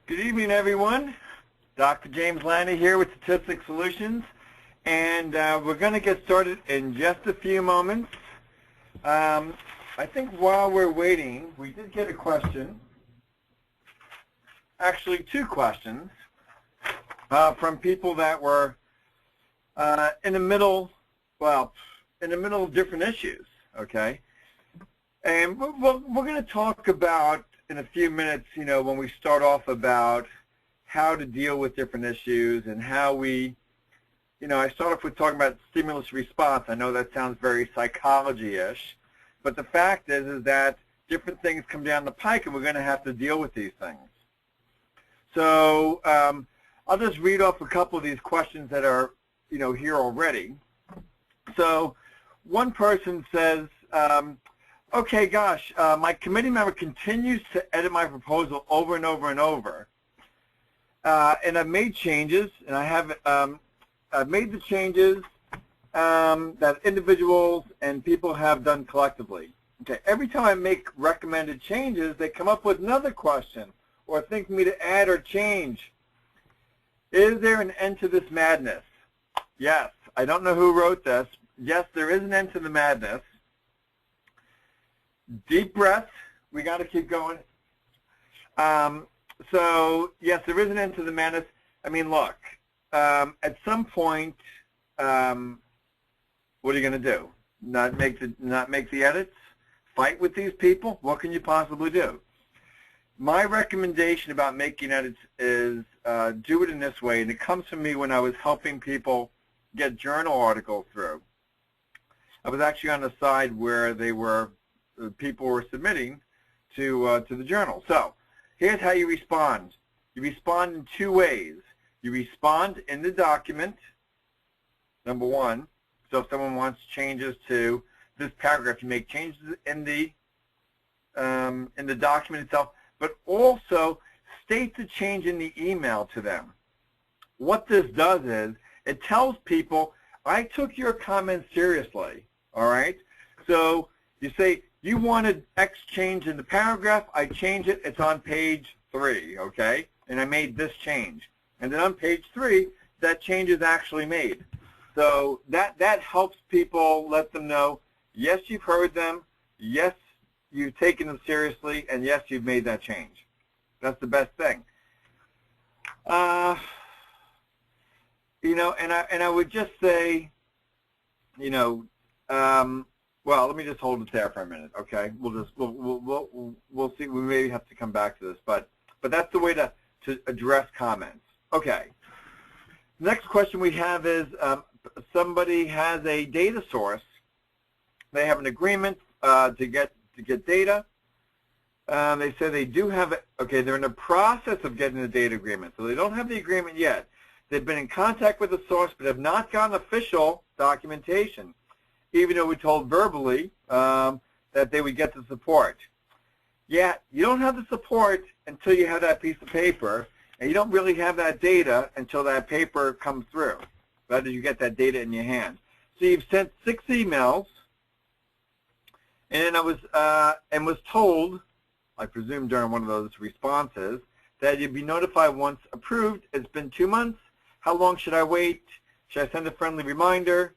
Good evening, everyone. Dr. James Lani here with Statistical Solutions, and we're going to get started in just a few moments. I think while we're waiting, we did get a question, actually two questions, from people that were in the middle of different issues, okay? And we're going to talk about in a few minutes, when we start off about how to deal with different issues and how we, I start off with talking about stimulus response. I know that sounds very psychology-ish, but the fact is that different things come down the pike and we're going to have to deal with these things. So I'll just read off a couple of these questions that are, here already. So one person says, okay, gosh, my committee member continues to edit my proposal over and over and over. And I've made changes, and I've made the changes that individuals and people have done collectively. Okay, every time I make recommended changes, they come up with another question or think me to add or change. Is there an end to this madness? Yes. I don't know who wrote this. Yes, there is an end to the madness. Deep breath. We got to keep going. So yes, there is an end to the madness. I mean, look. At some point, what are you going to do? Not make the edits? Fight with these people? What can you possibly do? My recommendation about making edits is do it in this way, and it comes from me when I was helping people get journal articles through. I was actually on the side where people were submitting to the journal. So here's how you respond. You respond in two ways. You respond in the document, number one. So if someone wants changes to this paragraph, you make changes in the document itself, but also state the change in the email to them. What this does is it tells people, I took your comments seriously, all right? So you say, you wanted X change in the paragraph, I change it, it's on page 3, okay? And I made this change. And then on page 3, that change is actually made. So that helps people, let them know, yes, you've heard them, yes, you've taken them seriously, and yes, you've made that change. That's the best thing. And I would just say, well, let me just hold it there for a minute, okay? We'll see. We may have to come back to this, but that's the way to address comments. Okay. Next question we have is somebody has a data source. They have an agreement to get data. They say they do have it. Okay, they're in the process of getting the data agreement, so they don't have the agreement yet. They've been in contact with the source, but have not gotten official documentation, even though we told verbally that they would get the support. Yeah, you don't have the support until you have that piece of paper, and you don't really have that data until that paper comes through, whether you get that data in your hand. So you've sent 6 emails, and I was told, I presume during one of those responses, that you'd be notified once approved. It's been 2 months. How long should I wait? Should I send a friendly reminder?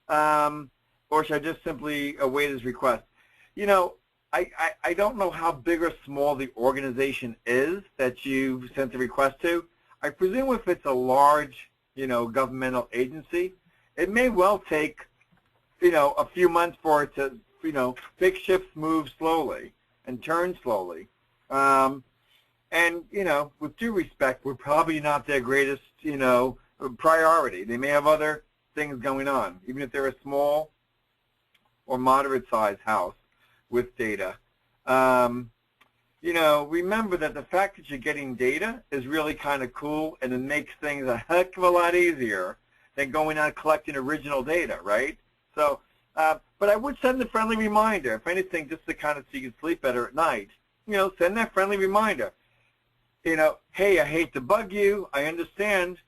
Or should I just simply await his request? I don't know how big or small the organization is that you've sent the request to. I presume if it's a large, governmental agency, it may well take, a few months for it to, big ships move slowly and turn slowly. And, with due respect, we're probably not their greatest, priority. They may have other things going on, even if they're a small or moderate-sized house with data. Remember that the fact that you're getting data is really kind of cool, and it makes things a heck of a lot easier than going out collecting original data, right? So, but I would send a friendly reminder, if anything, just to kind of so you can sleep better at night. Send that friendly reminder. Hey, I hate to bug you. I understand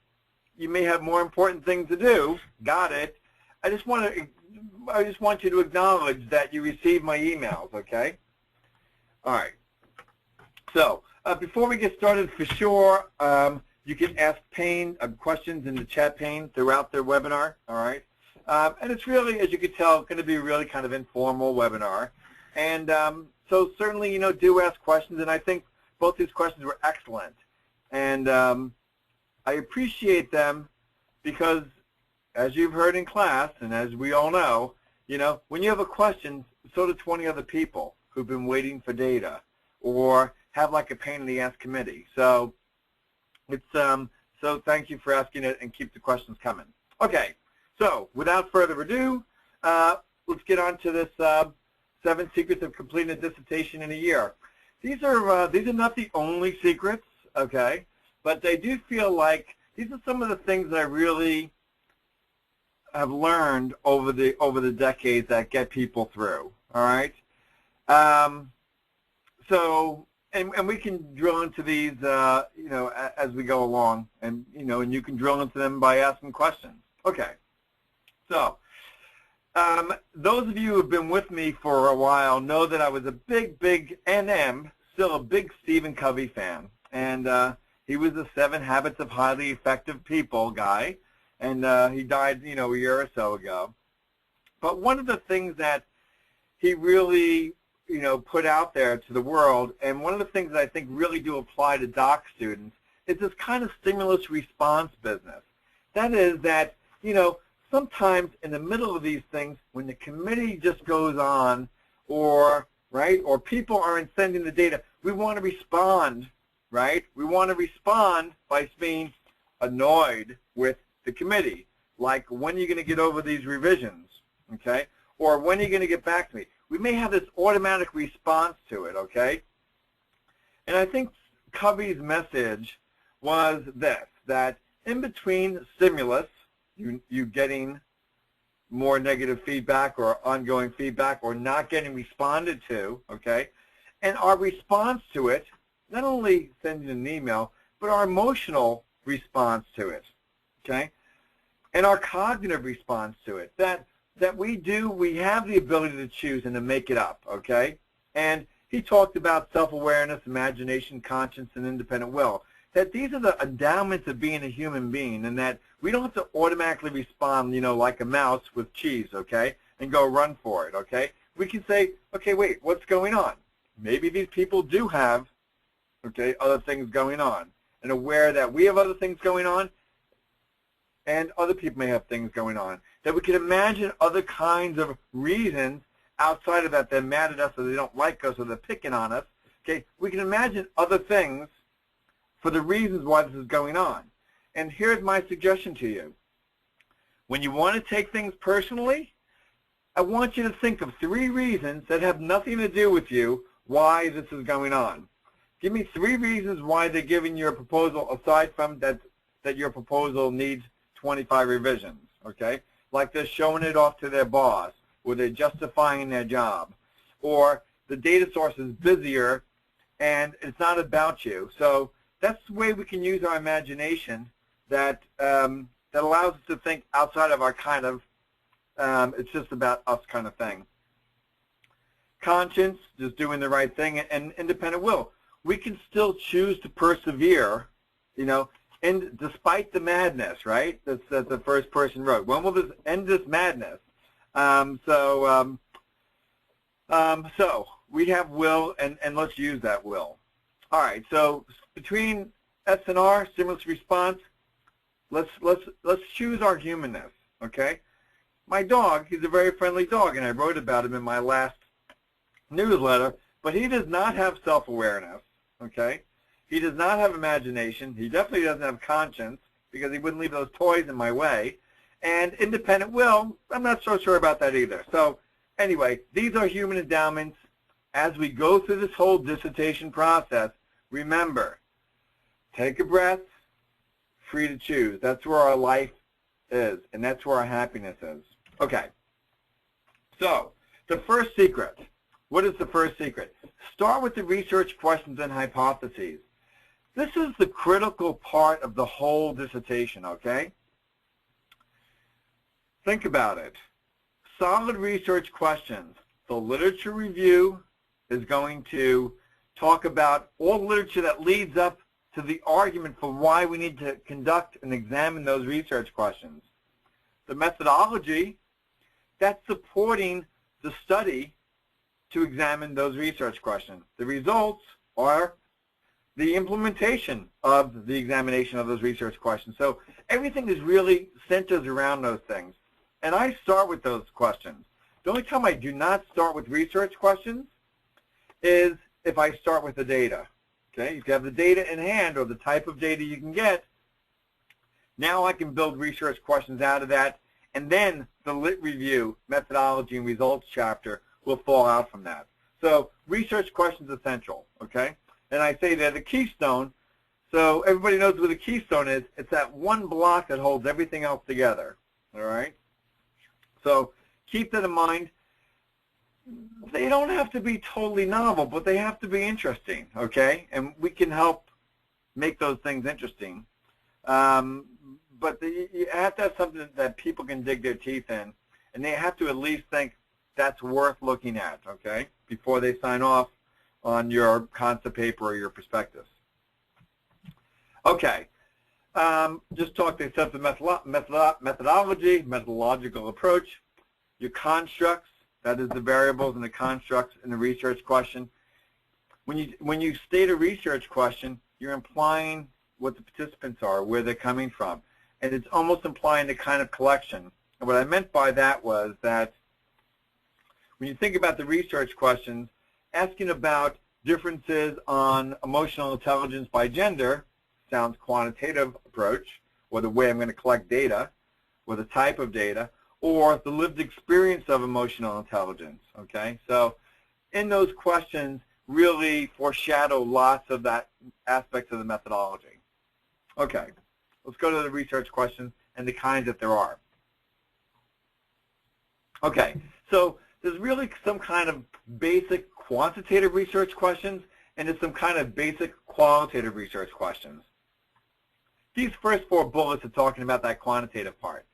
you may have more important things to do. Got it. I just want you to acknowledge that you received my emails, okay? All right. So Before we get started, for sure, you can ask Payne questions in the chat pane throughout the webinar, all right? And it's really, as you can tell, going to be a really kind of informal webinar. And so certainly, you know, do ask questions, and I think both these questions were excellent. And I appreciate them because, as you've heard in class, and as we all know, you know, when you have a question, so do 20 other people who've been waiting for data or have like a pain in the ass committee. So it's so thank you for asking it, and keep the questions coming. Okay, so without further ado, let's get on to this 7 secrets of completing a dissertation in a year. These are not the only secrets, okay, but they do feel like these are some of the things that I really have learned over the decades that get people through. All right, so. And we can drill into these, you know, as we go along, and you know, and you can drill into them by asking questions. Okay. So, those of you who have been with me for a while know that I was a big, and am still a big Stephen Covey fan, and he was the 7 Habits of Highly Effective People guy, and he died, you know, a year or so ago. But one of the things that he really, you know, put out there to the world, and one of the things that I think really do apply to doc students is this kind of stimulus response business. That is that, you know, sometimes in the middle of these things, when the committee just goes on, or, right, or people aren't sending the data, we want to respond, right? We want to respond by being annoyed with the committee, like, when are you going to get over these revisions, okay? Or when are you going to get back to me? We may have this automatic response to it, okay? And I think Covey's message was this, that in between stimulus, you getting more negative feedback or ongoing feedback or not getting responded to, okay, and our response to it, not only sending an email, but our emotional response to it, okay, and our cognitive response to it, that we have the ability to choose and to make it up, okay? And he talked about self-awareness, imagination, conscience, and independent will, that these are the endowments of being a human being, and that we don't have to automatically respond, you know, like a mouse with cheese, okay, and go run for it, okay? We can say, okay, wait, what's going on? Maybe these people do have, okay, other things going on, and aware that we have other things going on, and other people may have things going on, that we can imagine other kinds of reasons outside of that. They're mad at us or they don't like us or they're picking on us. Okay, we can imagine other things for the reasons why this is going on. And here's my suggestion to you. When you want to take things personally, I want you to think of 3 reasons that have nothing to do with you why this is going on. Give me 3 reasons why they're giving you a proposal aside from that your proposal needs 25 revisions, okay? Like they're showing it off to their boss, or they're justifying their job, or the data source is busier and it's not about you. So that's the way we can use our imagination that that allows us to think outside of our kind of it's just about us kind of thing. Conscience, just doing the right thing, and independent will. We can still choose to persevere, you know, and despite the madness, right? That's the first person wrote. When will this end, this madness? So we have will, and let's use that will. All right. So between S and R, stimulus response, let's choose our humanness. Okay. My dog, he's a very friendly dog, and I wrote about him in my last newsletter. But he does not have self-awareness. Okay. He does not have imagination. He definitely doesn't have conscience because he wouldn't leave those toys in my way. And independent will, I'm not so sure about that either. So anyway, these are human endowments. As we go through this whole dissertation process, remember, take a breath, free to choose. That's where our life is, and that's where our happiness is. Okay. So the first secret. What is the first secret? Start with the research questions and hypotheses. This is the critical part of the whole dissertation, okay? Think about it. Solid research questions. The literature review is going to talk about all the literature that leads up to the argument for why we need to conduct and examine those research questions. The methodology, that's supporting the study to examine those research questions. The results are the implementation of the examination of those research questions. So everything is really centers around those things. And I start with those questions. The only time I do not start with research questions is if I start with the data. Okay, if you have the data in hand or the type of data you can get, now I can build research questions out of that, and then the lit review, methodology, and results chapter will fall out from that. So research questions essential, okay? And I say they're the keystone, so everybody knows what the keystone is. It's that one block that holds everything else together, all right? So keep that in mind. They don't have to be totally novel, but they have to be interesting, okay? And we can help make those things interesting. But you have to have something that people can dig their teeth in, and they have to at least think that's worth looking at, okay, before they sign off on your concept paper or your prospectus. Okay, just talk to yourself the methodology, methodological approach, your constructs, that is the variables and the constructs in the research question. When you state a research question, you're implying what the participants are, where they're coming from. And it's almost implying the kind of collection. And what I meant by that was that when you think about the research questions, asking about differences on emotional intelligence by gender sounds quantitative approach, or the way I'm going to collect data, or the type of data, or the lived experience of emotional intelligence, okay? So in those questions really foreshadow lots of that aspects of the methodology. Okay, let's go to the research questions and the kinds that there are. Okay, so there's really some kind of basic quantitative research questions, and there's some kind of basic qualitative research questions. These first four bullets are talking about that quantitative part.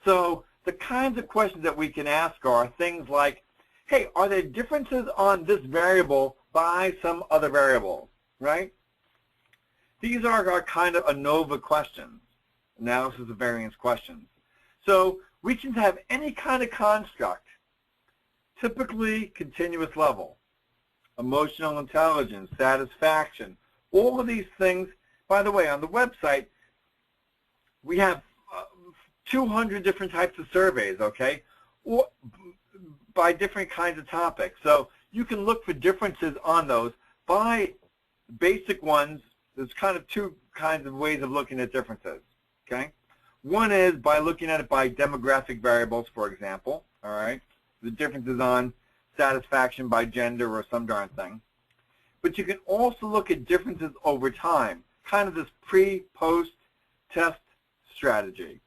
So the kinds of questions that we can ask are things like, hey, are there differences on this variable by some other variable, right? These are our kind of ANOVA questions, analysis of variance questions. So we can have any kind of construct, typically continuous level, emotional intelligence, satisfaction, all of these things. By the way, on the website, we have 200 different types of surveys, okay, or by different kinds of topics. So you can look for differences on those. By basic ones, there's kind of two kinds of ways of looking at differences, okay? One is by looking at it by demographic variables, for example, all right? The differences on satisfaction by gender or some darn thing. But you can also look at differences over time, kind of this pre-post test strategy.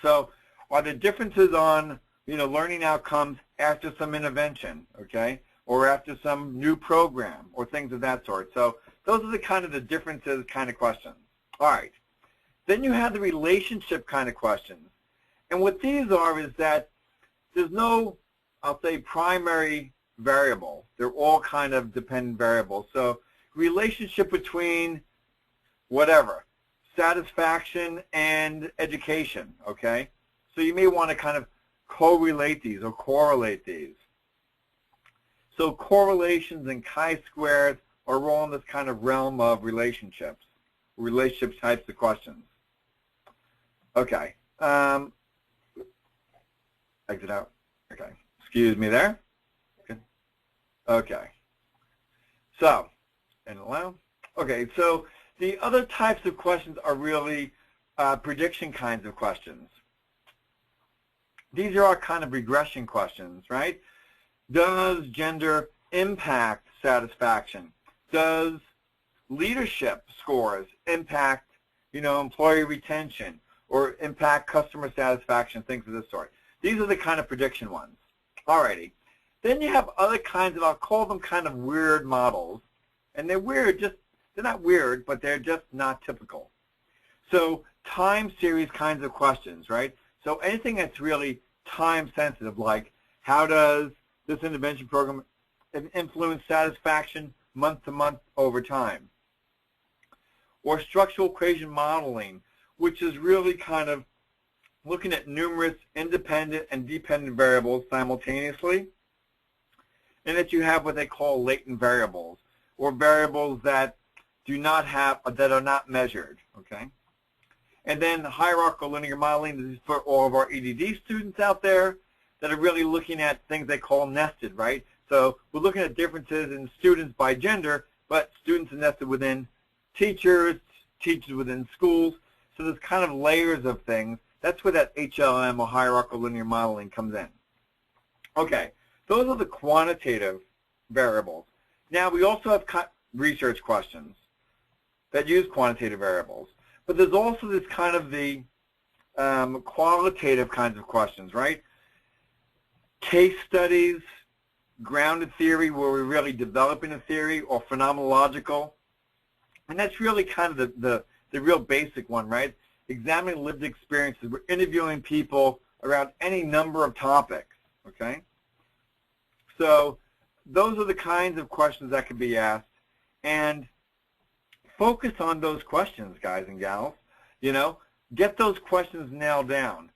So are there differences on, learning outcomes after some intervention, okay, or after some new program or things of that sort? So those are the kind of the differences kind of questions. All right. Then you have the relationship kind of questions. And what these are is that there's no, I'll say, primary variable. They're all kind of dependent variables. So relationship between whatever, satisfaction and education, okay? So you may want to kind of correlate these or correlate these. So correlations and chi-squares are all in this kind of realm of relationship types of questions. Okay. Exit out. Okay. Excuse me there. Okay. So, and allow. Okay, so the other types of questions are really prediction kinds of questions. These are our kind of regression questions, right? Does gender impact satisfaction? Does leadership scores impact, employee retention or impact customer satisfaction, things of this sort? These are the kind of prediction ones. Alrighty. Then you have other kinds of, I'll call them kind of weird models. And they're weird, they're not weird, but they're just not typical. So time series kinds of questions, right? So anything that's really time sensitive, like how does this intervention program influence satisfaction month to month over time. Or structural equation modeling, which is really kind of looking at numerous independent and dependent variables simultaneously, and that you have what they call latent variables, or variables that do not have, that are not measured, okay? And then hierarchical linear modeling, this is for all of our EDD students out there that are really looking at things they call nested, right? So we're looking at differences in students by gender, but students are nested within teachers, teachers within schools, so there's kind of layers of things. That's where that HLM, or hierarchical linear modeling, comes in. Okay, those are the quantitative variables. Now, we also have research questions that use quantitative variables, but there's also this kind of the qualitative kinds of questions, right? Case studies, grounded theory, where we're really developing a theory, or phenomenological. And that's really kind of the real basic one, right? Examining lived experiences. We're interviewing people around any number of topics, okay? So those are the kinds of questions that can be asked, and focus on those questions, guys and gals. You know, get those questions nailed down.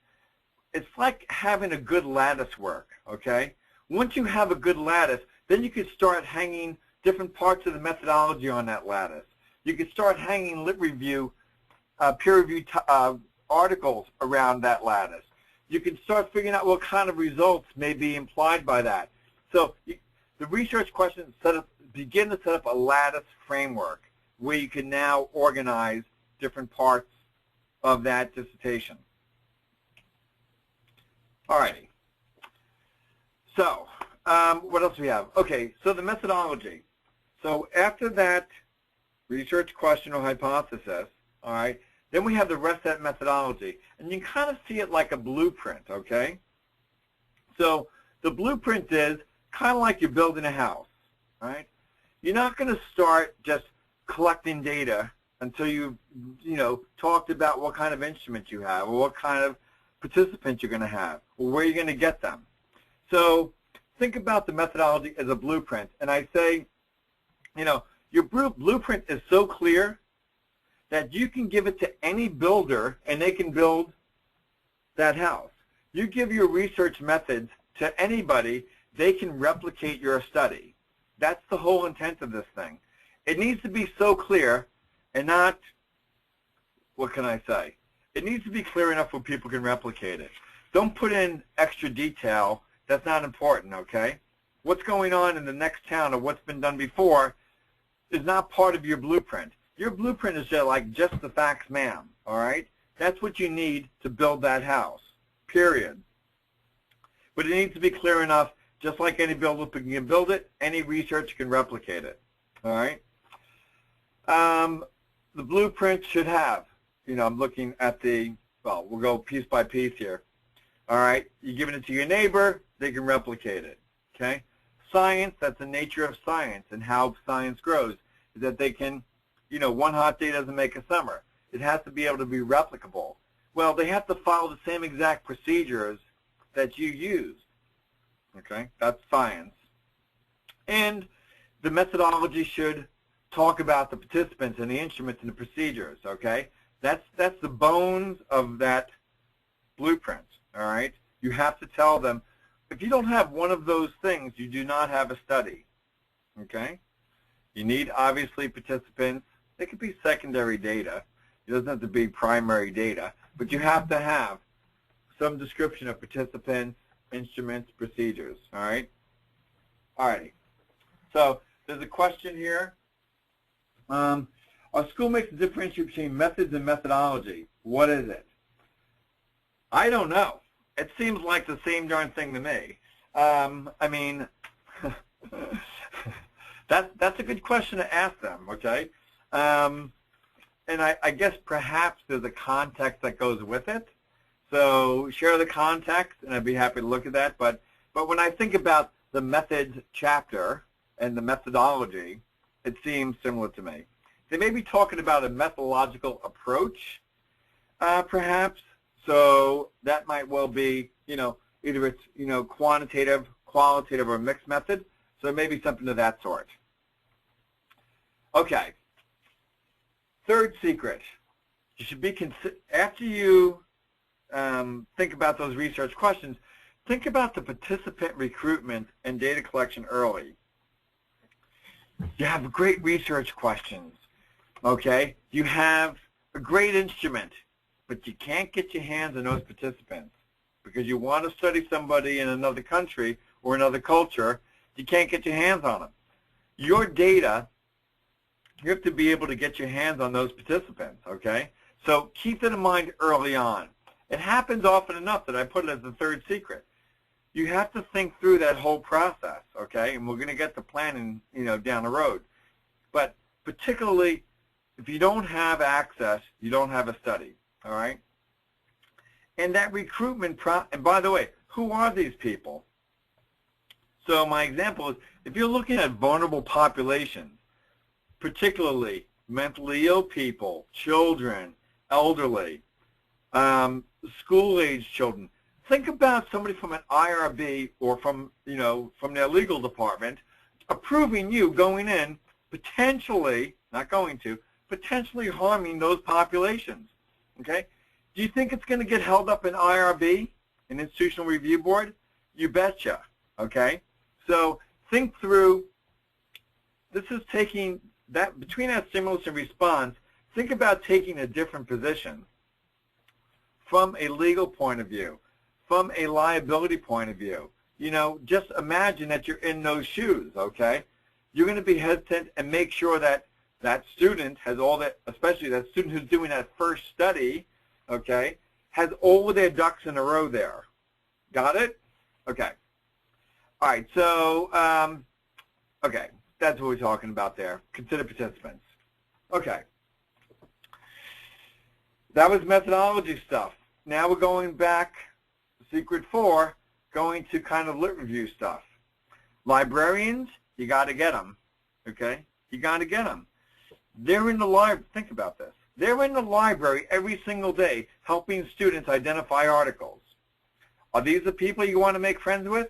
It's like having a good lattice work, okay? Once you have a good lattice, then you can start hanging different parts of the methodology on that lattice. You can start hanging lit review, peer-reviewed articles around that lattice. You can start figuring out what kind of results may be implied by that. So the research questions begin to set up a lattice framework where you can now organize different parts of that dissertation. All righty. So what else do we have? Okay, so the methodology. So after that research question or hypothesis, all right, then we have the rest of that methodology. And you can kind of see it like a blueprint, okay? So the blueprint is kind of like you're building a house, right? You're not going to start just collecting data until you've, talked about what kind of instrument you have, or what kind of participants you're going to have, or where you're going to get them. So think about the methodology as a blueprint. And I say, your blueprint is so clear that you can give it to any builder and they can build that house. You give your research methods to anybody, they can replicate your study. That's the whole intent of this thing. It needs to be so clear and not, what can I say? It needs to be clear enough where people can replicate it. Don't put in extra detail. That's not important, okay? What's going on in the next town or what's been done before is not part of your blueprint. Your blueprint is just the facts, ma'am, all right? That's what you need to build that house, period. But it needs to be clear enough, just like any builder can build it, any researcher can replicate it, all right? The blueprint should have, I'm looking at we'll go piece by piece here. All right, you're giving it to your neighbor, they can replicate it, okay? Science, that's the nature of science and how science grows, is that they can, one hot day doesn't make a summer. It has to be able to be replicable. Well, they have to follow the same exact procedures that you use, okay? That's science. And the methodology should talk about the participants and the instruments and the procedures, okay? That's the bones of that blueprint, all right? You have to tell them, if you don't have one of those things, you do not have a study, okay? You need, obviously, participants. It could be secondary data. It doesn't have to be primary data, but you have to have some description of participants, instruments, procedures, all right? All righty. So there's a question here. Our school makes a differentiation between methods and methodology. What is it? I don't know. It seems like the same darn thing to me. I mean, that's a good question to ask them, okay? And I guess perhaps there's a context that goes with it. So share the context, and I'd be happy to look at that. But when I think about the methods chapter and the methodology, it seems similar to me. They may be talking about a methodological approach, perhaps. So that might well be, either it's, quantitative, qualitative, or mixed method. So it may be something of that sort. Okay. Third secret. You should be, after you think about those research questions, think about the participant recruitment and data collection early. You have great research questions, okay? You have a great instrument, but you can't get your hands on those participants because you want to study somebody in another country or another culture. You can't get your hands on them. Your data, you have to be able to get your hands on those participants, okay? So keep that in mind early on. It happens often enough that I put it as the third secret. You have to think through that whole process, okay? And we're going to get to planning, down the road. But particularly, if you don't have access, you don't have a study, all right? And that recruitment, and by the way, who are these people? So my example is, if you're looking at vulnerable populations, particularly mentally ill people, children, elderly, school-age children, think about somebody from an IRB or from their legal department approving you going in, potentially, not going to, potentially harming those populations, okay? Do you think it's going to get held up in IRB, an institutional review board? You betcha, okay? So think through, this is taking that, between that stimulus and response, think about taking a different position from a legal point of view, from a liability point of view. Just imagine that you're in those shoes, okay? You're going to be hesitant and make sure that that student has all that, especially that student who's doing that first study, okay, has all of their ducks in a row there. Got it? Okay. All right, so, okay, that's what we're talking about there. Consider participants. Okay. That was methodology stuff. Now we're going back, secret 4, going to kind of lit review stuff. Librarians, you got to get them, okay? You got to get them. They're in the library. Think about this. They're in the library every single day helping students identify articles. Are these the people you want to make friends with?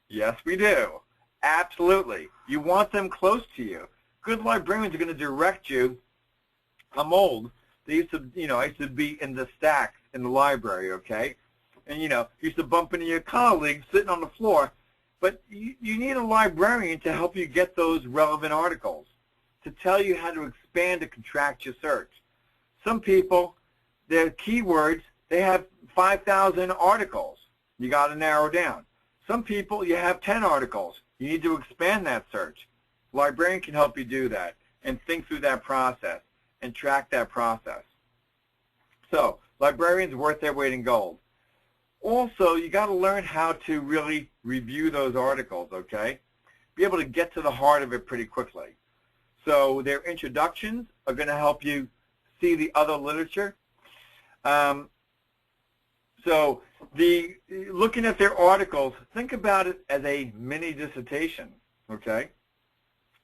Yes, we do. Absolutely. You want them close to you. Good librarians are going to direct you. I'm old. I used to be in the stacks in the library, okay? And, used to bump into your colleagues sitting on the floor. But you need a librarian to help you get those relevant articles, to tell you how to expand and contract your search. Some people, their keywords, they have 5,000 articles. You got to narrow down. Some people, you have 10 articles. You need to expand that search. Librarian can help you do that and think through that process and track that process. So librarians are worth their weight in gold. Also, you got to learn how to really review those articles, okay? Be able to get to the heart of it pretty quickly. So their introductions are going to help you see the other literature. So looking at their articles, think about it as a mini dissertation, okay?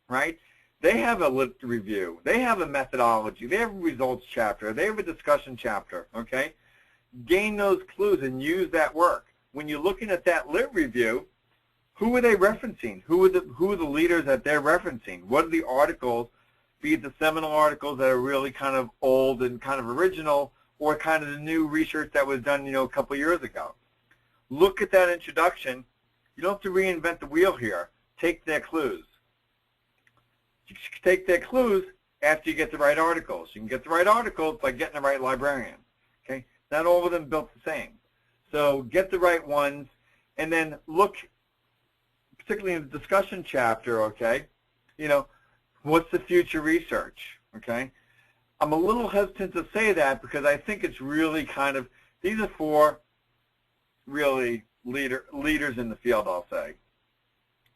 Right? They have a lit review. They have a methodology. They have a results chapter. They have a discussion chapter, okay? Gain those clues and use that work. When you're looking at that lit review, who are they referencing? Who are the leaders that they're referencing? What are the articles, be it the seminal articles that are really kind of old and kind of original, or kind of the new research that was done, a couple of years ago? Look at that introduction. You don't have to reinvent the wheel here. Take their clues. You take their clues after you get the right articles. You can get the right articles by getting the right librarian. Okay? Not all of them built the same. So get the right ones, and then look, particularly in the discussion chapter, okay, what's the future research, okay? I'm a little hesitant to say that because I think it's really kind of, these are for really leaders in the field, I'll say.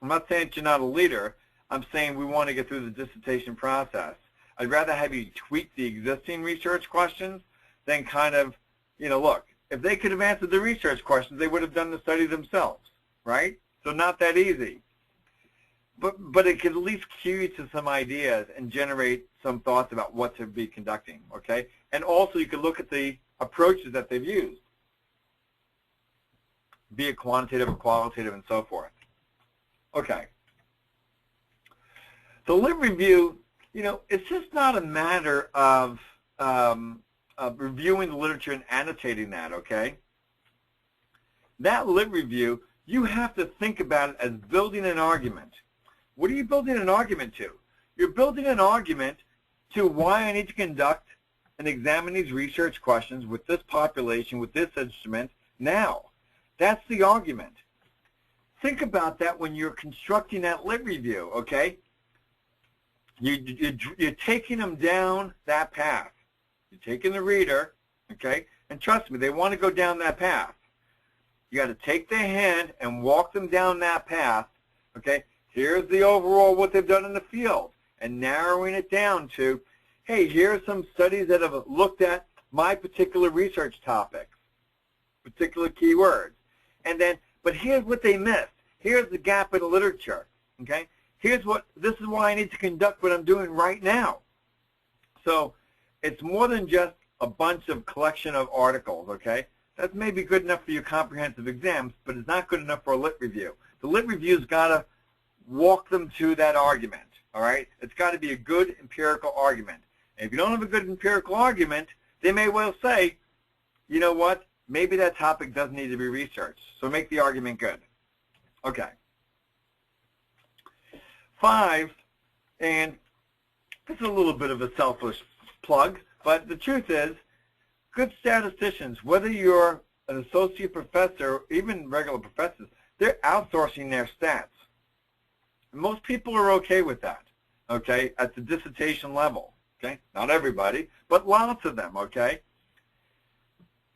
I'm not saying that you're not a leader. I'm saying we want to get through the dissertation process. I'd rather have you tweak the existing research questions than kind of, look, if they could have answered the research questions, they would have done the study themselves, right? So not that easy. But it could at least cue you to some ideas and generate some thoughts about what to be conducting, okay? And also you could look at the approaches that they've used, be it quantitative or qualitative and so forth. Okay. So lit review it's just not a matter of reviewing the literature and annotating that, okay? That lit review, you have to think about it as building an argument. What are you building an argument to? You're building an argument to why I need to conduct and examine these research questions with this population, with this instrument, now. That's the argument. Think about that when you're constructing that lit review, okay? You're taking them down that path. You're taking the reader, okay? And trust me, they want to go down that path. You got to take their hand and walk them down that path, okay? Here's the overall what they've done in the field, and narrowing it down to, hey, here are some studies that have looked at my particular research topics, particular keywords. And then, but here's what they missed. Here's the gap in the literature, okay? This is why I need to conduct what I'm doing right now. So it's more than just a bunch of collection of articles, okay? That's maybe good enough for your comprehensive exams, but it's not good enough for a lit review. The lit review's got to walk them to that argument, all right? It's got to be a good empirical argument. And if you don't have a good empirical argument, they may well say, you know what, maybe that topic does need to be researched. So make the argument good. Okay. 5, and this is a little bit of a selfish plug, but the truth is, good statisticians, whether you're an associate professor or even regular professors, they're outsourcing their stats. And most people are okay with that, okay, at the dissertation level, okay? Not everybody, but lots of them, okay?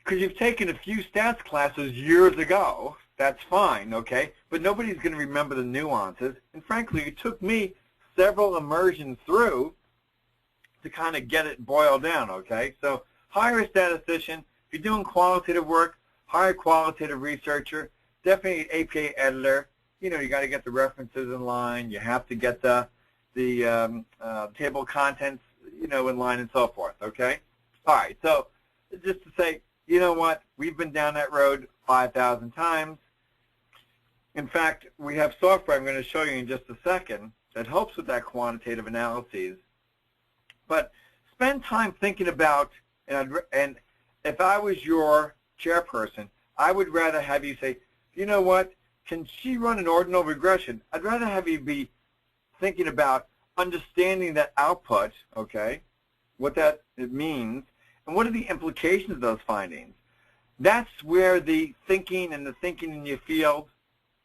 Because you've taken a few stats classes years ago, that's fine, okay? But nobody's going to remember the nuances. And frankly, it took me several immersions through to kind of get it boiled down, okay? So hire a statistician. If you're doing qualitative work, hire a qualitative researcher, definitely an APA editor. You got to get the references in line. You have to get the table of contents, in line and so forth, okay? All right, so just to say, you know what? We've been down that road 5,000 times. In fact, we have software I'm going to show you in just a second that helps with that quantitative analyses. But spend time thinking about, and if I was your chairperson, I would rather have you say, you know what, can she run an ordinal regression? I'd rather have you be thinking about understanding that output, okay, what that it means, and what are the implications of those findings. That's where the thinking and the thinking in your field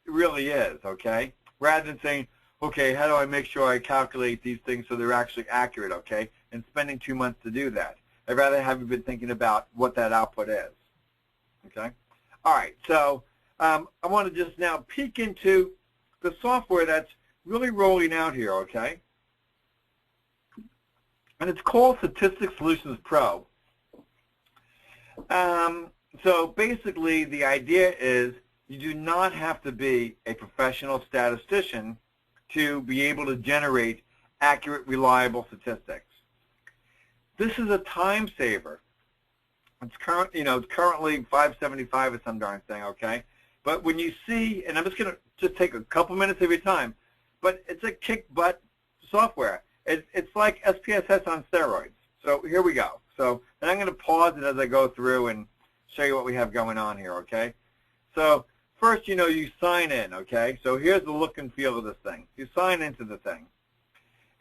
really is, okay, rather than saying, okay, how do I make sure I calculate these things so they're actually accurate, okay, and spending 2 months to do that. I'd rather have you been thinking about what that output is, okay? All right, so I want to just now peek into the software that's really rolling out here, okay? And it's called Statistics Solutions Pro. So basically the idea is you do not have to be a professional statistician to be able to generate accurate, reliable statistics. This is a time saver. It's currently $5.75 or some darn thing, okay? But when you see, and I'm just going to just take a couple minutes of your time, but it's a kick-butt software. It's like SPSS on steroids. So here we go. So, and I'm going to pause it as I go through and show you what we have going on here, okay? So first, you sign in, okay? So here's the look and feel of this thing. You sign into the thing.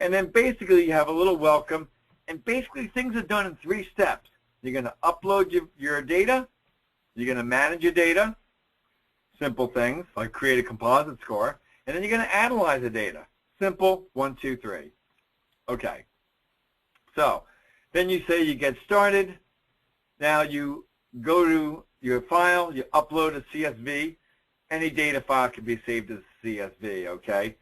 And then basically you have a little welcome, and basically things are done in 3 steps. You're going to upload your data. You're going to manage your data. Simple things like create a composite score. And then you're going to analyze the data. Simple, 1, 2, 3. Okay. So then you say you get started. Now you go to your file. You upload a CSV. Any data file can be saved as CSV, okay?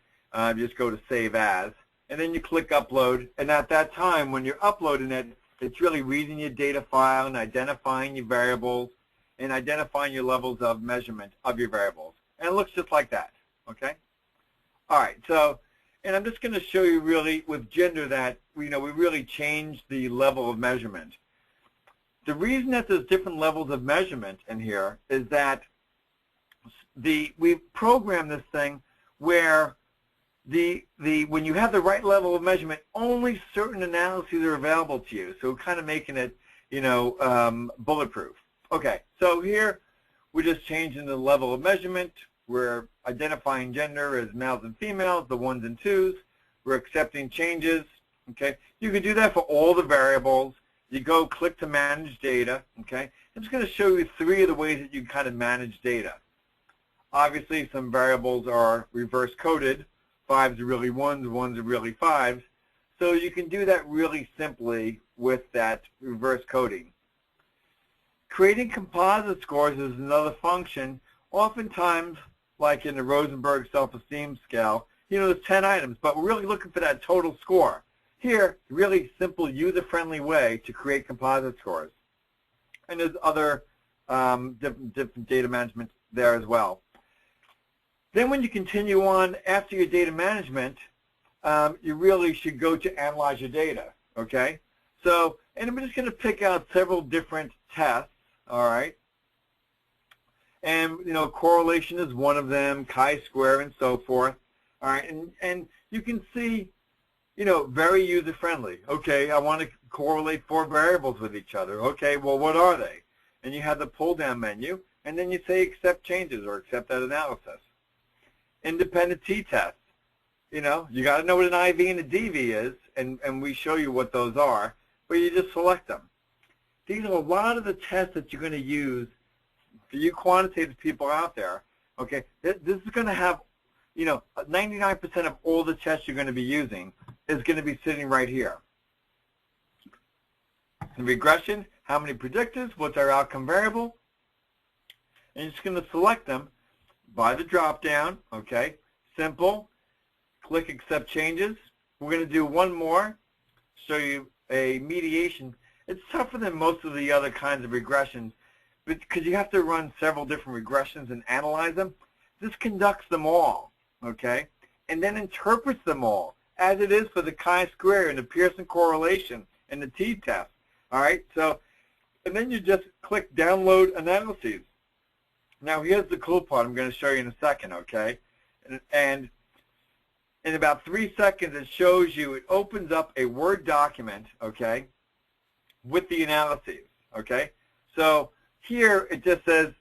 Just go to Save As. And then you click Upload. And at that time, when you're uploading it, it's really reading your data file and identifying your variables and identifying your levels of measurement of your variables. And it looks just like that, okay? All right, so, and I'm just going to show you really with gender that, we really changed the level of measurement. The reason that there's different levels of measurement in here is that we've programmed this thing where when you have the right level of measurement, only certain analyses are available to you. So kind of making it, bulletproof. Okay, so here we're just changing the level of measurement. We're identifying gender as males and females, the ones and twos. We're accepting changes. Okay, you can do that for all the variables. You go click to manage data. Okay, I'm just going to show you 3 of the ways that you kind of manage data. Obviously, some variables are reverse coded. 5s are really 1s, 1s are really 5s. So you can do that really simply with that reverse coding. Creating composite scores is another function. Oftentimes, like in the Rosenberg self-esteem scale, there's 10 items, but we're really looking for that total score. Here, really simple, user-friendly way to create composite scores. And there's other different data management there as well. Then when you continue on after your data management, you really should go to analyze your data, okay? So, and I'm just going to pick out several different tests, all right? And, correlation is one of them, chi-square and so forth, all right? And you can see, very user-friendly. Okay, I want to correlate 4 variables with each other. Okay, well, what are they? And you have the pull-down menu, and then you say accept changes or accept that analysis. Independent t-tests. You got to know what an IV and a DV is, and we show you what those are, but you just select them. These are a lot of the tests that you're going to use for you quantitative people out there. Okay, this is going to have, 99% of all the tests you're going to be using is going to be sitting right here. In regression, how many predictors, what's our outcome variable, and you're just going to select them by the drop-down, okay, simple, click accept changes. We're going to do one more, show you a mediation. It's tougher than most of the other kinds of regressions because you have to run several different regressions and analyze them. This conducts them all, okay, and then interprets them all as it is for the chi-square and the Pearson correlation and the t-test, all right? So, and then you just click download analyses. Now here's the cool part I'm going to show you in a second, okay? And in about 3 seconds it shows you, it opens up a Word document, okay, with the analyses, okay? So here it just says,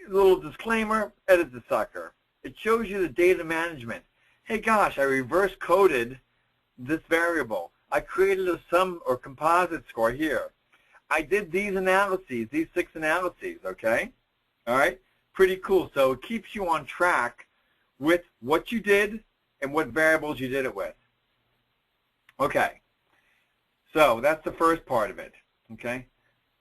a little disclaimer, edit the sucker. It shows you the data management. Hey gosh, I reverse coded this variable. I created a sum or composite score here. I did these analyses, these 6 analyses, okay? All right? Pretty cool. So it keeps you on track with what you did and what variables you did it with. Okay. So that's the first part of it. Okay.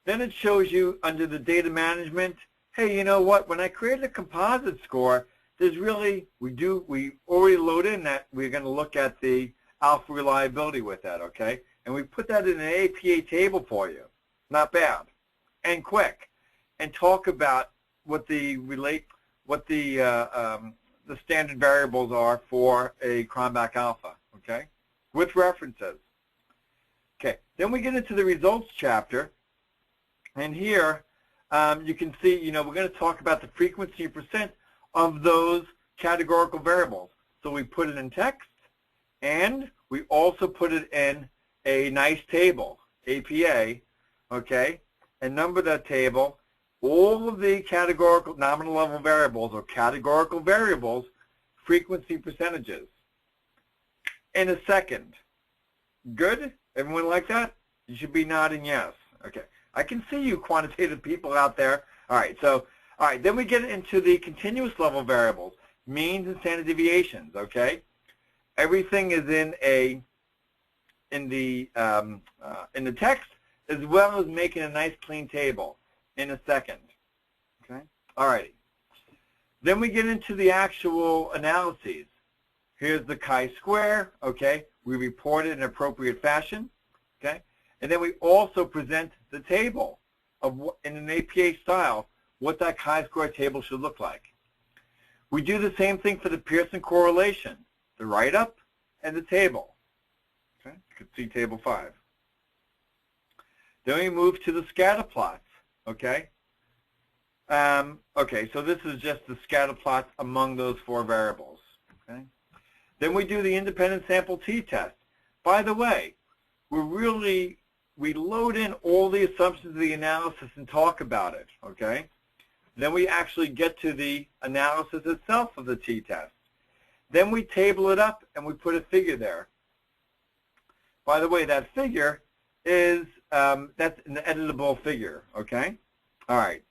Then it shows you under the data management, hey, you know what? When I created a composite score, there's really, we already load in that we're going to look at the alpha reliability with that, okay? And we put that in an APA table for you. Not bad. And quick. And talk about what the standard variables are for a Cronbach alpha, okay, with references. Okay, then we get into the results chapter, and here you can see, we're going to talk about the frequency percent of those categorical variables. So we put it in text, and we also put it in a nice table, APA, okay, and number that table. All of the categorical nominal level variables or categorical variables, frequency percentages. In a second. Good? Everyone like that? You should be nodding yes. Okay. I can see you quantitative people out there. All right. So, all right. Then we get into the continuous level variables, means and standard deviations. Okay. Everything is in the text as well as making a nice clean table. In a second. Okay. All righty. Then we get into the actual analyses. Here's the chi-square. Okay. We report it in appropriate fashion. Okay. And then we also present the table of what, in an APA style, what that chi-square table should look like. We do the same thing for the Pearson correlation, the write-up and the table. Okay. You can see table 5. Then we move to the scatter plots. Okay. Okay, so this is just the scatter plots among those 4 variables. Okay. Then we do the independent sample t-test. By the way, we load in all the assumptions of the analysis and talk about it, okay? Then we actually get to the analysis itself of the t-test. Then we table it up and we put a figure there. By the way, that figure is, that's an editable figure, okay? All right.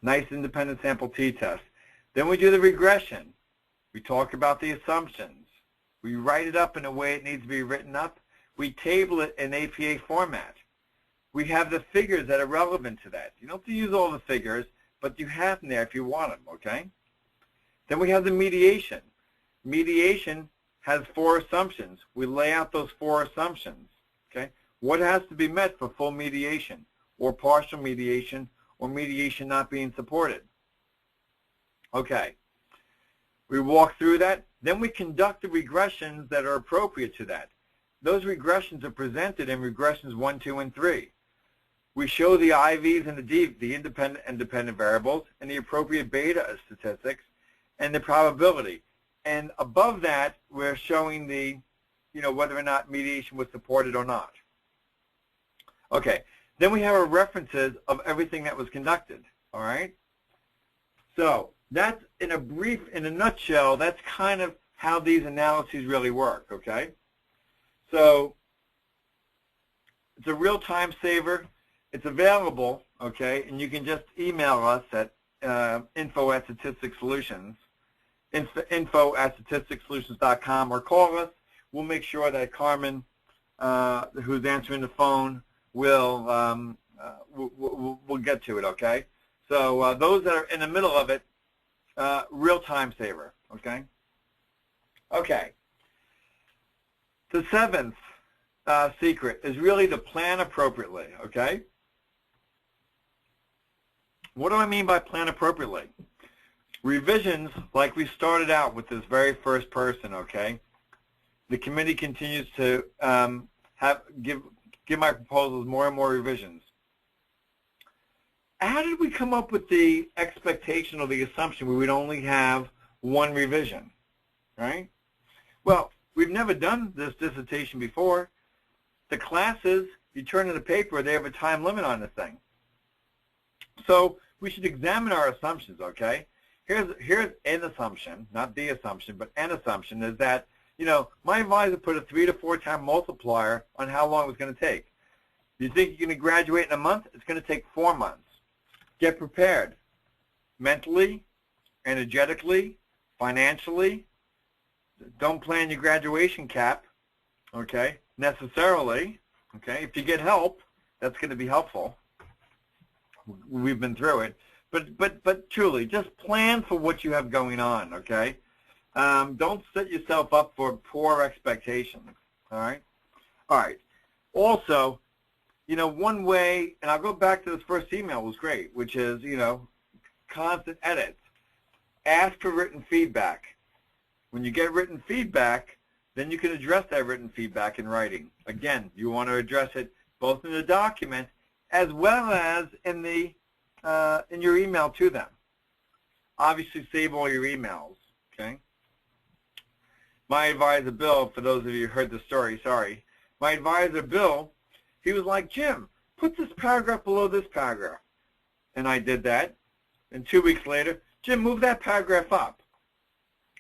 Nice independent sample t-test. Then we do the regression. We talk about the assumptions. We write it up in a way it needs to be written up. We table it in APA format. We have the figures that are relevant to that. You don't have to use all the figures, but you have them there if you want them, okay? Then we have the mediation. Mediation has 4 assumptions. We lay out those 4 assumptions, okay? What has to be met for full mediation, or partial mediation, or mediation not being supported? Okay. We walk through that. Then we conduct the regressions that are appropriate to that. Those regressions are presented in regressions 1, 2, and 3. We show the IVs and the independent and dependent variables, and the appropriate beta of statistics, and the probability. And above that, we're showing the, whether or not mediation was supported or not. Okay. Then we have our references of everything that was conducted. All right. So that's in a nutshell, that's kind of how these analyses really work. Okay. So it's a real time saver. It's available, okay, and you can just email us at info@statisticsolutions, info@statisticsolutions.com, or call us. We'll make sure that Carmen, who's answering the phone, will we'll get to it, okay? So those that are in the middle of it, real time saver, okay? Okay. The 7th secret is really to plan appropriately, okay? What do I mean by plan appropriately? Revisions, like we started out with this very first person, okay? The committee continues to give my proposals more and more revisions. How did we come up with the expectation or the assumption we would only have 1 revision, right? Well, we've never done this dissertation before. The classes, you turn in the paper, they have a time limit on this thing. So we should examine our assumptions, okay? Here's an assumption, not the assumption, but an assumption is that, my advisor put a 3 to 4 time multiplier on how long it was going to take. You think you're going to graduate in a month? It's going to take 4 months. Get prepared mentally, energetically, financially. Don't plan your graduation cap, okay, necessarily, okay? If you get help, that's going to be helpful. We've been through it. But truly, just plan for what you have going on, okay? Don't set yourself up for poor expectations, all right? All right. Also, one way, and I'll go back to this first email, was great, which is, constant edits. Ask for written feedback. When you get written feedback, then you can address that written feedback in writing. Again, you want to address it both in the document as well as in your email to them. Obviously, save all your emails, okay? My advisor, Bill, for those of you who heard the story, sorry. My advisor, Bill, he was like, Jim, put this paragraph below this paragraph. And I did that. And 2 weeks later, Jim, move that paragraph up.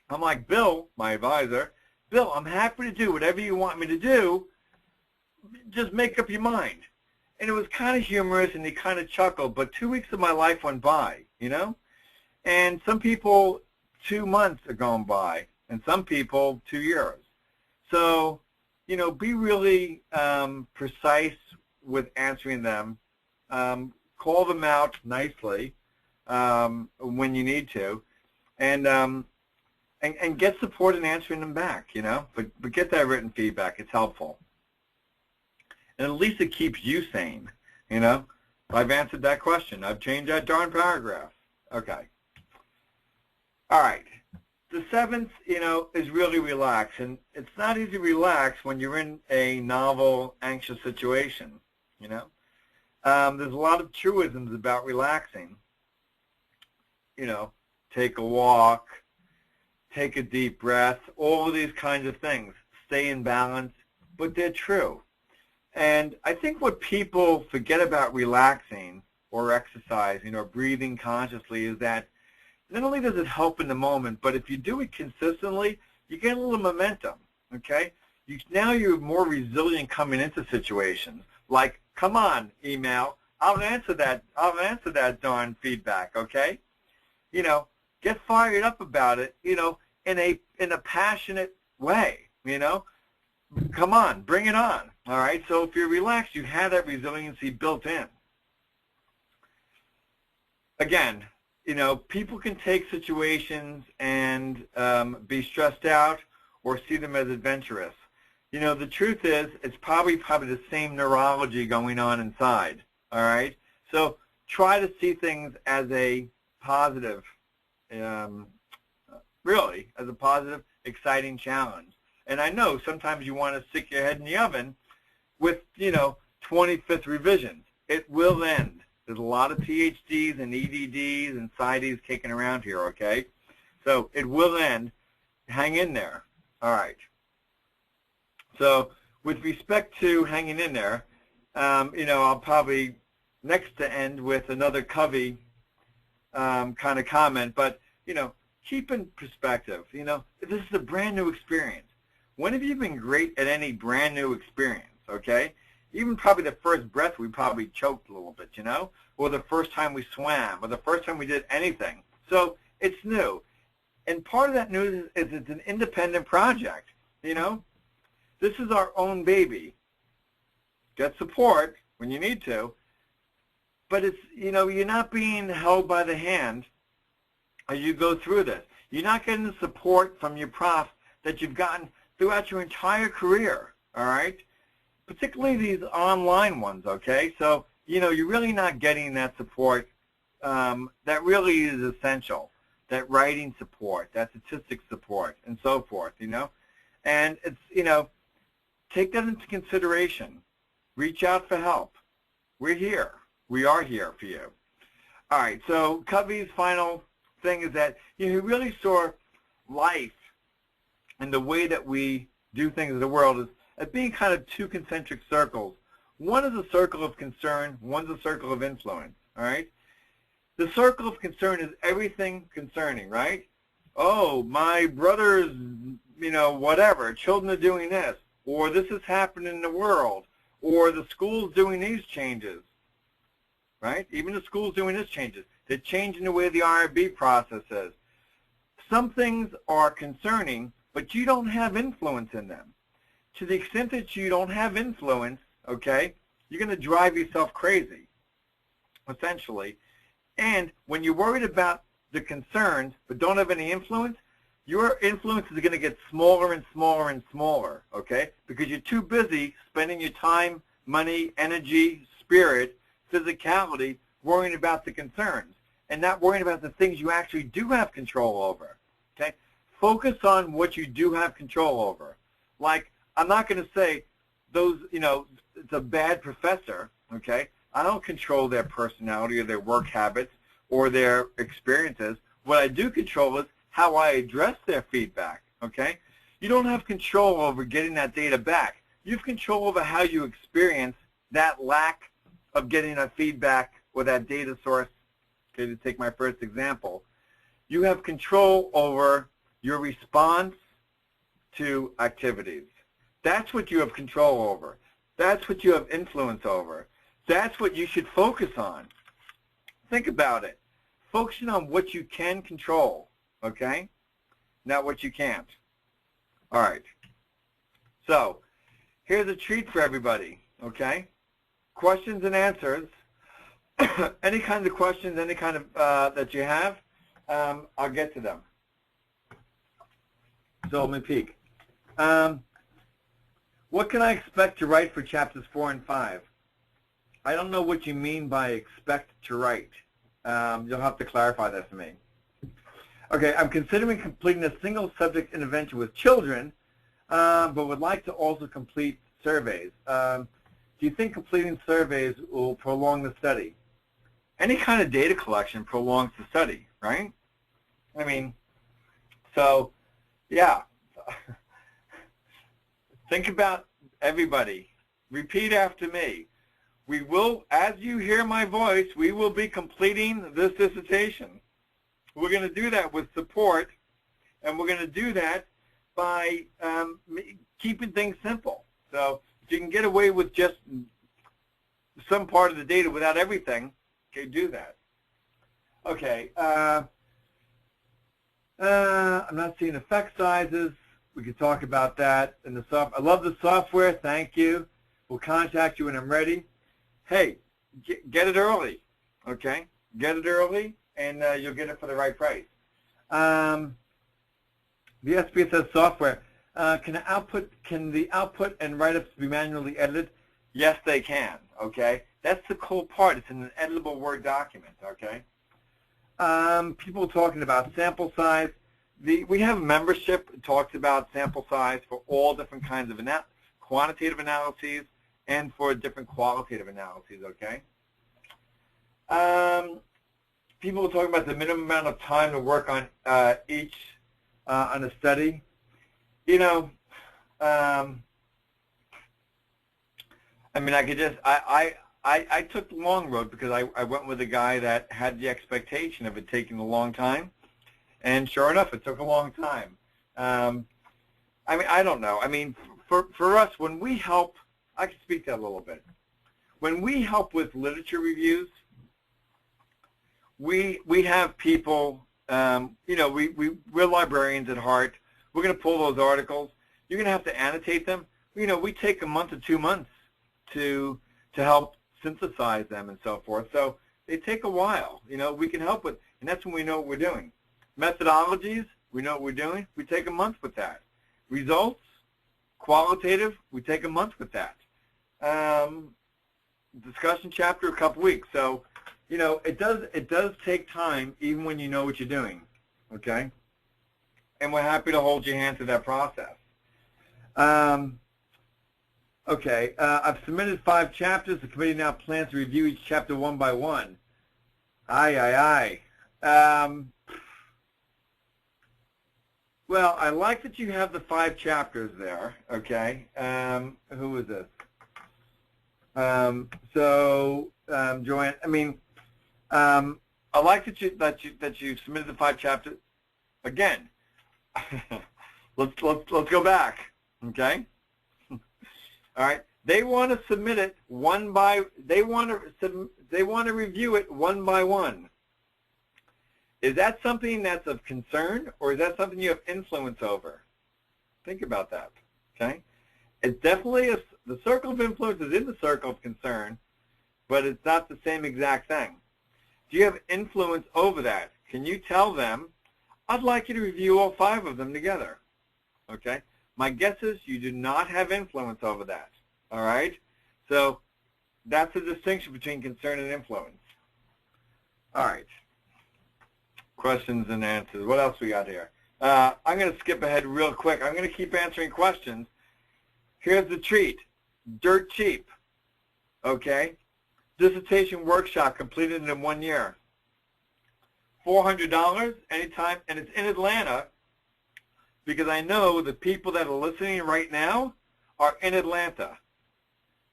I'm like, Bill, my advisor, Bill, I'm happy to do whatever you want me to do. Just make up your mind. And it was kind of humorous, and he kind of chuckled, but 2 weeks of my life went by, And some people, 2 months are gone by, and some people, 2 years. So, be really precise with answering them. Call them out nicely when you need to, and get support in answering them back, But get that written feedback. It's helpful. And at least it keeps you sane, I've answered that question. I've changed that darn paragraph. Okay. All right. The 7th, is really relax. And it's not easy to relax when you're in a novel, anxious situation, There's a lot of truisms about relaxing. Take a walk, take a deep breath, all of these kinds of things, stay in balance, but they're true. And I think what people forget about relaxing or exercise, breathing consciously, is that not only does it help in the moment, but if you do it consistently, you get a little momentum, okay? Now you're more resilient coming into situations. Like, come on, email, I'll answer that darn feedback, okay? Get fired up about it, in a passionate way, Come on, bring it on, all right? So if you're relaxed, you have that resiliency built in. Again, people can take situations and be stressed out or see them as adventurous. The truth is, it's probably the same neurology going on inside, all right? So try to see things as a positive, really, as a positive, exciting challenge. And I know sometimes you want to stick your head in the oven with, 25th revisions. It will end. There's a lot of PhDs and EDDs and PsyDs kicking around here, okay? So it will end. Hang in there. All right. So with respect to hanging in there, I'll probably next to end with another Covey kind of comment, but, keep in perspective, this is a brand new experience. When have you been great at any brand new experience, okay? Even probably the first breath we probably choked a little bit, or the first time we swam, or the first time we did anything. So it's new. And part of that news is it's an independent project, This is our own baby. Get support when you need to, but it's, you're not being held by the hand as you go through this. You're not getting the support from your prof that you've gotten throughout your entire career, all right? Particularly these online ones, okay? So, you're really not getting that support that really is essential, that writing support, that statistics support, and so forth, And it's, take that into consideration. Reach out for help. We're here. We are here for you. All right, so Covey's final thing is that he really saw life and the way that we do things in the world as being kind of two concentric circles. One is a circle of concern, one's a circle of influence, all right? The circle of concern is everything concerning, right? Oh, my brother's, whatever, children are doing this, or this is happening in the world, or the school's doing these changes, right? Even the school's doing this changes. They're changing the way the R&B process is. Some things are concerning, but you don't have influence in them. To the extent that you don't have influence, okay, you're going to drive yourself crazy, essentially. And when you're worried about the concerns but don't have any influence, your influence is going to get smaller and smaller and smaller, okay, because you're too busy spending your time, money, energy, spirit, physicality worrying about the concerns and not worrying about the things you actually do have control over, okay? Focus on what you do have control over. Like, I'm not going to say those, it's a bad professor, okay? I don't control their personality or their work habits or their experiences. What I do control is how I address their feedback, okay? You don't have control over getting that data back. You have control over how you experience that lack of getting that feedback or that data source. Okay, to take my first example, you have control over your response to activities. That's what you have control over. That's what you have influence over. That's what you should focus on. Think about it. Focusing on what you can control, okay? Not what you can't. All right. So here's a treat for everybody, okay? Questions and answers. Any kind of questions, any kind of that you have, I'll get to them. So let me peek. What can I expect to write for chapters 4 and 5? I don't know what you mean by expect to write. You'll have to clarify that for me. Okay, I'm considering completing a single subject intervention with children, but would like to also complete surveys. Do you think completing surveys will prolong the study? Any kind of data collection prolongs the study, right? I mean, so Yeah. Think about everybody. Repeat after me. We will, as you hear my voice, we will be completing this dissertation. We're going to do that with support, and we're going to do that by keeping things simple. So if you can get away with just some part of the data without everything, okay, do that. Okay. I'm not seeing effect sizes. We could talk about that in the software. I love the software. Thank you. We'll contact you when I'm ready. Hey, get it early, okay? Get it early, and you'll get it for the right price. The SPSS software, can the output and write-ups be manually edited? Yes, they can, okay? That's the cool part. It's in an editable Word document, okay? People talking about sample size. We have membership that talks about sample size for all different kinds of quantitative analyses and for different qualitative analyses, okay? People talking about the minimum amount of time to work on each on a study. You know, I mean, I could just, I took the long road because I went with a guy that had the expectation of it taking a long time. And sure enough, it took a long time. I mean, I don't know. I mean, for us, when we help, I can speak to that a little bit. When we help with literature reviews, we have people, you know, we're librarians at heart. We're going to pull those articles. You're going to have to annotate them. You know, we take a month to 2 months to help synthesize them and so forth. So they take a while. You know, we can help with, and that's when we know what we're doing. Methodologies, we know what we're doing. We take a month with that. Results, qualitative, we take a month with that. Discussion chapter, a couple weeks. So, you know, it does take time even when you know what you're doing, okay? And we're happy to hold your hand through that process. Okay, I've submitted 5 chapters. The committee now plans to review each chapter one by one. Well, I like that you have the 5 chapters there, okay? Who is this? Joanne, I mean, I like that you submitted the 5 chapters. Again, let's go back, okay? All right. They want to submit it they want to review it one by one. Is that something that's of concern, or is that something you have influence over? Think about that, okay? It's definitely the circle of influence is in the circle of concern, but it's not the same exact thing. Do you have influence over that? Can you tell them, I'd like you to review all 5 of them together, okay? My guess is you do not have influence over that, all right? So that's the distinction between concern and influence. All right. Questions and answers. What else we got here? I'm going to skip ahead real quick. I'm going to keep answering questions. Here's the treat. Dirt cheap. Okay? Dissertation workshop completed in 1 year. $400 anytime, and it's in Atlanta because I know the people that are listening right now are in Atlanta.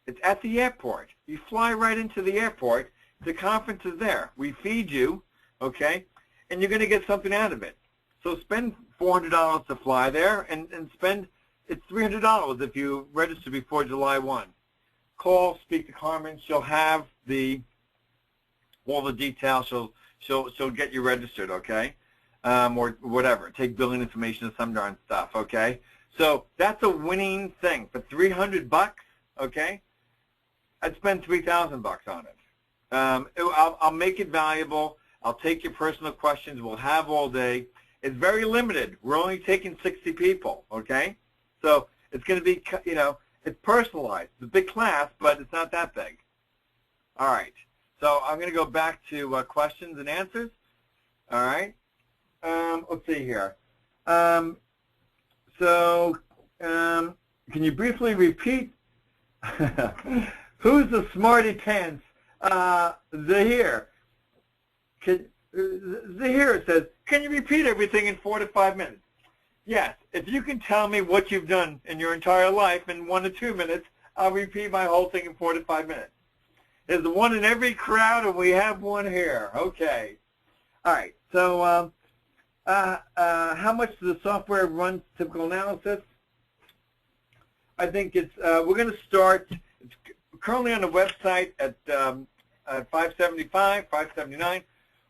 It's at the airport. You fly right into the airport. The conference is there. We feed you, okay? And you're going to get something out of it. So spend $400 to fly there, and spend, it's $300 if you register before July 1. Call, speak to Carmen. She'll have all the details. She'll get you registered, okay? Or whatever. Take billing information or some darn stuff, okay? So that's a winning thing. For $300, okay? I'd spend $3,000 on it. I'll make it valuable. I'll take your personal questions. We'll have all day. It's very limited. We're only taking 60 people, okay? So it's going to be, you know, it's personalized. It's a big class, but it's not that big. All right. So I'm going to go back to questions and answers. All right. Let's see here. Can you briefly repeat who's the smarty pants? Zahir. Zahir says, can you repeat everything in 4 to 5 minutes? Yes, if you can tell me what you've done in your entire life in 1 to 2 minutes, I'll repeat my whole thing in 4 to 5 minutes. There's one in every crowd, and we have one here. Okay. All right. So how much does the software run typical analysis? I think it's, we're going to start, it's currently on the website at 575, 579.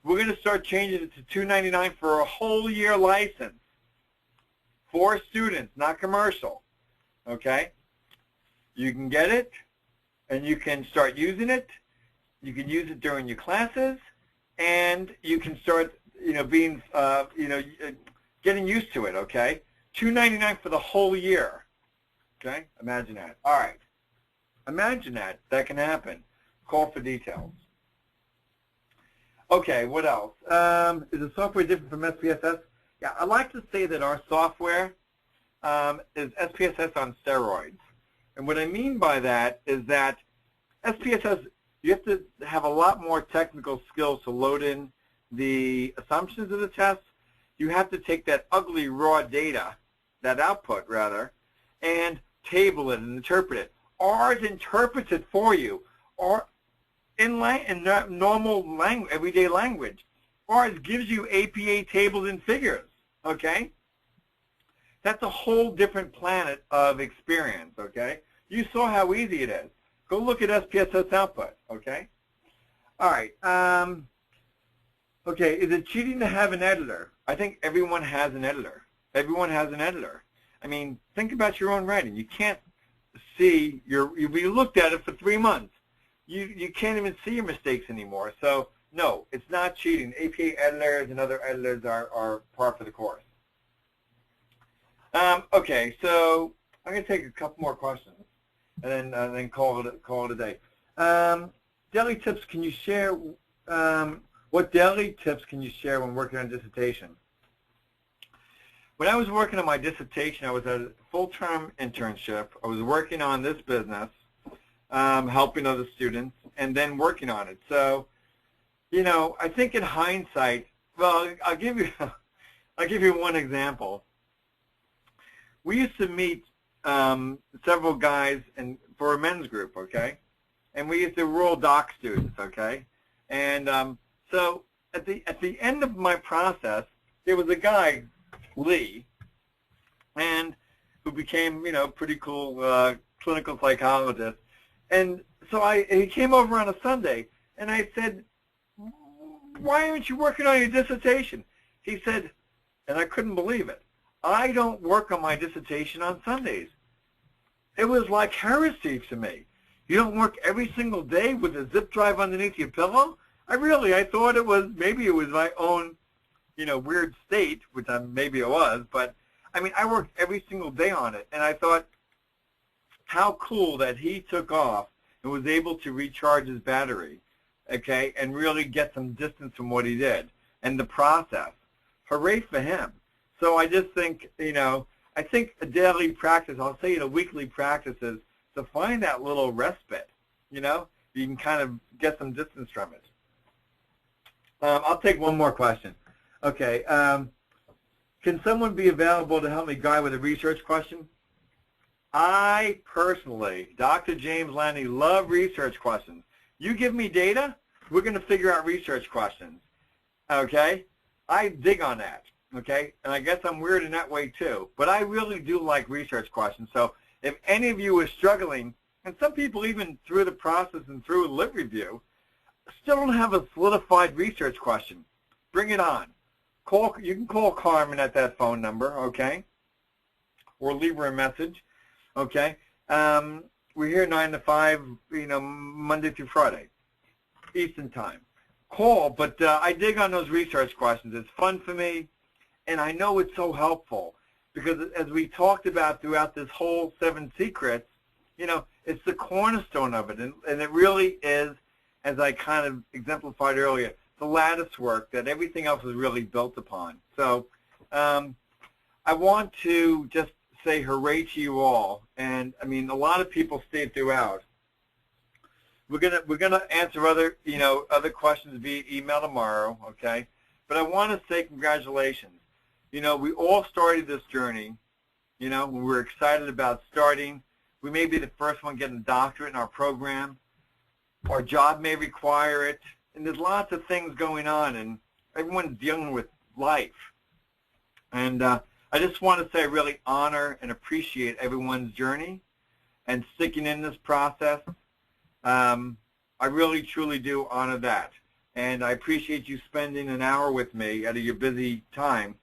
We're going to start changing it to $299 for a whole year license for students, not commercial. Okay? You can get it, and you can start using it. You can use it during your classes, and you can start, being, getting used to it. Okay? $299 for the whole year. Okay? Imagine that. All right. Imagine that. That can happen. Call for details. Okay, what else? Is the software different from SPSS? Yeah, I like to say that our software is SPSS on steroids. And what I mean by that is that SPSS, you have to have a lot more technical skills to load in the assumptions of the test. You have to take that ugly raw data, that output rather, and table it and interpret it. Ours interprets it for you, or in normal language, everyday language. Ours gives you APA tables and figures, okay? That's a whole different planet of experience, okay? You saw how easy it is. Go look at SPSS output, okay? All right. Okay, is it cheating to have an editor? I think everyone has an editor. Everyone has an editor. I mean, think about your own writing. You can't see you looked at it for 3 months. You can't even see your mistakes anymore. So no, it's not cheating. APA editors and other editors are par for the course. Okay, so I'm going to take a couple more questions and then call it a day. Daily tips, can you share? What daily tips can you share when working on dissertation? When I was working on my dissertation, I was at a full-term internship. I was working on this business, helping other students, and then working on it. So, I think in hindsight, well, I'll give you one example. We used to meet several guys for a men's group, okay? And we used to rural doc students, okay? And so at the end of my process, there was a guy, Lee, and who became, pretty cool clinical psychologist. And so he came over on a Sunday, and I said, why aren't you working on your dissertation? He said, and I couldn't believe it, I don't work on my dissertation on Sundays. It was like heresy to me. You don't work every single day with a zip drive underneath your pillow? I thought maybe it was my own, weird state, which maybe it was, but I mean, I worked every single day on it, and I thought, how cool that he took off and was able to recharge his battery, okay, and really get some distance from what he did and the process. Hooray for him. So I just think, I think a daily practice, I'll say a weekly practice is to find that little respite, you can kind of get some distance from it. I'll take one more question. Okay, can someone be available to help me guide with a research question? I personally, Dr. James Lani, love research questions. You give me data, we're going to figure out research questions, okay? I dig on that, okay? And I guess I'm weird in that way too, but I really do like research questions. So if any of you are struggling, and some people even through the process and through lit review, still don't have a solidified research question, bring it on. You can call Carmen at that phone number, okay? Or leave her a message, okay? We're here 9 to 5, Monday through Friday, Eastern time. Call, but I dig on those research questions. It's fun for me, and I know it's so helpful because as we talked about throughout this whole 7 secrets, it's the cornerstone of it, and it really is, as I kind of exemplified earlier, the lattice work that everything else is really built upon. So I want to just say hooray to you all, and I mean a lot of people stayed throughout. We're gonna answer other other questions via email tomorrow, okay? But I want to say congratulations. You know, we all started this journey, you know, when we were excited about starting. We may be the first one getting a doctorate in our program. Our job may require it. And there's lots of things going on, and everyone's dealing with life. And I just want to say I really honor and appreciate everyone's journey and sticking in this process. I really, truly do honor that. And I appreciate you spending an hour with me out of your busy time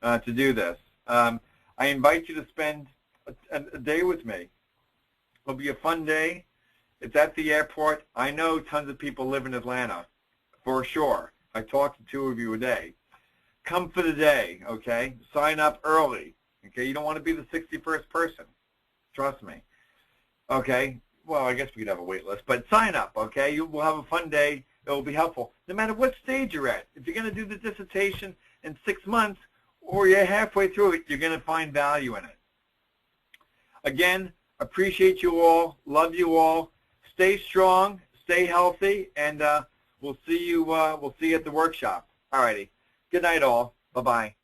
to do this. I invite you to spend a day with me. It'll be a fun day. It's at the airport. I know tons of people live in Atlanta, for sure. I talk to 2 of you a day. Come for the day, okay? Sign up early, okay? You don't want to be the 61st person. Trust me. Okay? Well, I guess we could have a wait list, but sign up, okay? We'll have a fun day. It will be helpful, no matter what stage you're at. If you're going to do the dissertation in 6 months or you're halfway through it, you're going to find value in it. Again, appreciate you all. Love you all. Stay strong. Stay healthy, and we'll see you at the workshop. All righty. Good night, all. Bye-bye.